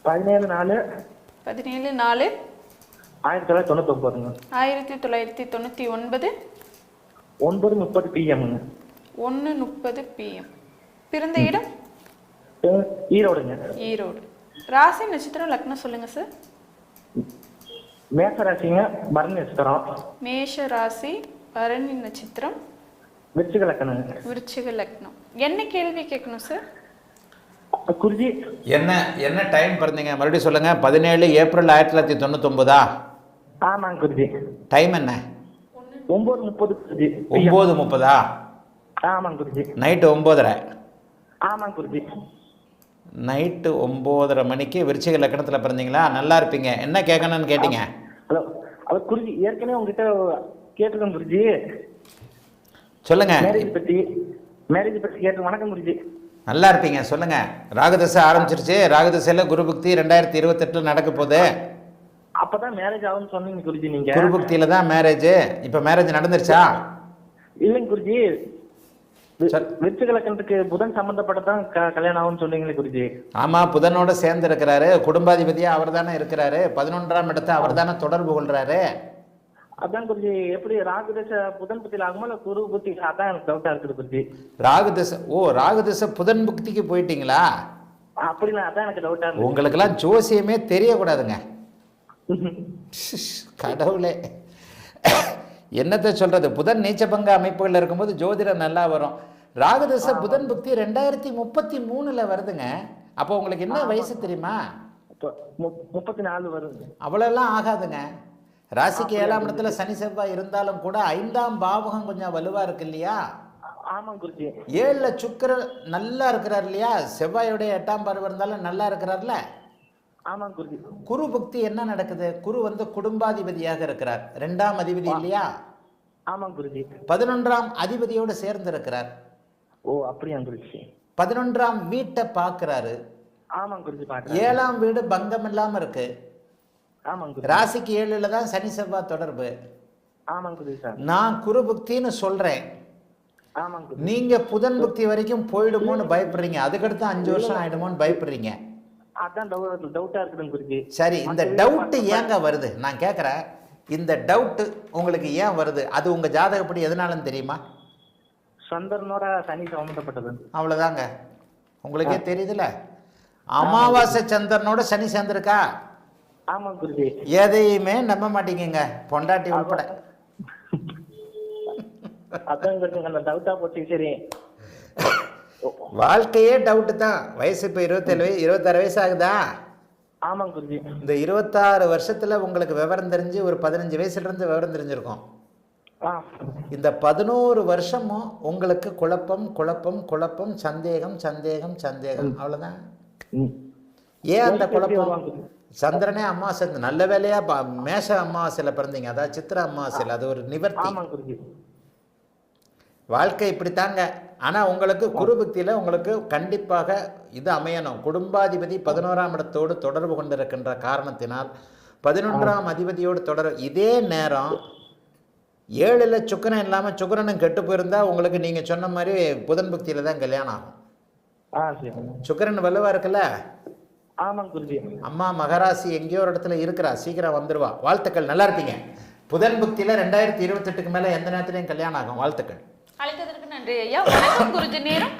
17/4 17/4 1999 1999 9:30 PM 1:30 PM. பிறந்த இடம் ஈரோடுங்க. ஈரோடு. ராசி நட்சத்திரம் லக்னம் சொல்லுங்க சார். மேஷ ராசிங்க, பரணி நட்சத்திரம். மேஷ ராசி, பரணி நட்சத்திரம், விருச்சிக லக்னங்க. விருச்சிக லக்னம். என்ன கேள்வி கேட்கணும் சார்? குருஜி என்ன டைம் பிறந்தீங்க மறுபடியும் சொல்லுங்க. 17 ஏப்ரல் 1999. ஆமாங்க குருஜி. டைம் என்ன? 9:30 குருஜி. 9:30. ஆமாங்க குருஜி. நைட்டு 9:30. ஆமாங்க குருஜி. நைட்டு 9:30 மணிக்கு விருச்சிக லக்கணத்தில் பிறந்தீங்களா? நல்லா இருப்பீங்க. என்ன கேட்கணும்னு கேட்டீங்க? ஹலோ ஹலோ குருஜி, ஏற்கனவே உங்ககிட்ட கேட்டிருக்கேன் குருஜி. சொல்லுங்க. மேரேஜ் பற்றி கேட்டு. வணக்கம் குருஜி. நல்லா இருப்பீங்க, சொல்லுங்க. ராகுதசை ஆரம்பிச்சிருச்சு. ராகுதசையில் குருபக்தி 2028 நடக்க போகுது. அப்பதான் மேரேஜ் ஆகும்னு சொன்னீங்க குருஜி. நீங்க குருபக்தியில தான் மேரேஜ். இப்போ மேரேஜ் நடந்துருச்சா? இல்லைங்க குருஜி, விருச்சிக லக்னத்துக்கு புதன் சம்பந்தப்பட்டதான் கல்யாணம் ஆகும்னு சொன்னீங்களே குருஜி. ஆமா, புதனோட சேர்ந்து இருக்கிறாரு. குடும்பாதிபதியா அவர் தானே இருக்கிறாரு. 11ஆம் இடத்தை அவர் தானே தொடர்பு கொள்றாரு. அதான் குருஜி, எப்படி ராகுதசை புதன் புத்தியில் ஆகுமா இல்ல குரு புத்தி? அதான் எனக்கு டவுட்டா இருக்குது குருஜி. ராகுதசை ராகுதசை புதன் புக்திக்கு போயிட்டீங்களா? அப்படின்னா அதான் எனக்கு டவுட்டா இருக்கு. உங்களுக்கெல்லாம் ஜோசியமே தெரியக்கூடாதுங்க. கடவுளே, என்னத்தை சொல்றது? புதன் நீச்சபங்க அமைப்புகள் இருக்கும்போது ஜோதிடம் நல்லா வரும். ராகுதசை புதன் புக்தி 2033 வருதுங்க. அப்போ உங்களுக்கு என்ன வயசு தெரியுமா? 34 வருது. அவ்வளோலாம் ஆகாதுங்க. ராசிக்கு 7ஆம் இடத்துல சனி செவ்வாய் இருந்தாலும் கூட 5ஆம் பாவகம் கொஞ்சம் வலுவா இருக்கு இல்லையா? ஆமாம் குருஜி. 7ல் சுக்கிரன் நல்லா இருக்கிறார் இல்லையா? செவ்வாயோடைய 8ஆம் பார்வை இருந்தாலும் நல்லா இருக்கிறார்ல. ஆமாம் குருஜி. குரு பக்தி என்ன நடக்குது? குரு குடும்பாதிபதியாக இருக்கிறார். 2ஆம் அதிபதி இல்லையா? ஆமாம் குருஜி. 11ஆம் அதிபதியோடு சேர்ந்து இருக்கிறார். ஓ அப்படியா குருஜி. 11ஆம் வீட்டை பார்க்கிறாரு. ஆமாம் குருஜி. 7ஆம் வீடு பங்கம் இல்லாம இருக்கு. ஆமாம் குருஜி. ராசிக்கு 7ல் தான் சனி செவ்வாய் தொடர்பு. ஆமாம் குருஜி சார். நான் குரு பக்தின்னு சொல்றேன். ஆமாம் குருஜி. நீங்க புதன் பக்தி வரைக்கும் போயிடுமோன்னு பயப்படுறீங்க. அதுக்கடுத்து 5 வருஷம் ஆயிடுமோன்னு பயப்படுறீங்க. அதான் டவுட்டா இருக்குதுங்க குருஜி. சரி, இந்த டவுட் ஏங்க வருது நான் கேட்குறேன். இந்த டவுட் உங்களுக்கு ஏன் வருது? அது உங்க ஜாதகப்படி எதனாலன்னு தெரியுமா? சந்திரனோட சனி சம்பந்தப்பட்டது. அவ்வளோதாங்க. உங்களுக்கே தெரியுதுல்ல. அமாவாசை சந்திரனோட சனி சேர்ந்திருக்கா? ஆமாம் குருஜி. எதையுமே நம்ப மாட்டீங்க, பொண்டாட்டி உட்பட. அதான் குருஜி அந்த டவுட்டா போச்சு. சரி, வாழ்க்கையே டவுட்டு தான். வயசு இப்போ 26 வயசு ஆகுதா? ஆமாம் குருஜி. இந்த 26 வருஷத்துல உங்களுக்கு விவரம் தெரிஞ்சு ஒரு 15 வயசுல இருந்து விவரம் தெரிஞ்சிருக்கும். இந்த 11 வருஷமும் உங்களுக்கு குழப்பம் குழப்பம் குழப்பம், சந்தேகம் சந்தேகம் சந்தேகம், அவ்வளவுதான். ஏன் அந்த குழப்பம்? சந்திரனே அமாவாசை. நல்ல வேலையா மேஷ அமாவாசையில பிறந்தீங்க, அதாவது சித்திர அமாவாசையில். அது ஒரு நிவர்த்தி. வாழ்க்கை இப்படித்தாங்க. ஆனால் உங்களுக்கு குரு பக்தியில் உங்களுக்கு கண்டிப்பாக இது அமையணும். குடும்பாதிபதி 11ஆம் இடத்தோடு தொடர்பு கொண்டிருக்கின்ற காரணத்தினால் 11ஆம் அதிபதியோடு தொடர். இதே நேரம் 7ல் சுக்கிரன் இல்லாமல் சுக்கிரனும் கெட்டு போயிருந்தா உங்களுக்கு நீங்கள் சொன்ன மாதிரி புதன் பக்தியில் தான் கல்யாணம் ஆகும். சுக்கிரன் வலுவா இருக்குல்ல. ஆமாம் குருஜி. அம்மா மகராசி எங்கேயோ ஒரு இடத்துல இருக்கிறா, சீக்கிரம் வந்துடுவா. வாழ்த்துக்கள், நல்லா இருப்பீங்க. புதன் பக்தியில் 2028க்கு மேலே எந்த நேரத்துலையும் கல்யாணம் ஆகும். வாழ்த்துக்கள். அழைத்ததற்கு நன்றி ஐயா. வணக்கம் குருஜி. நேரம்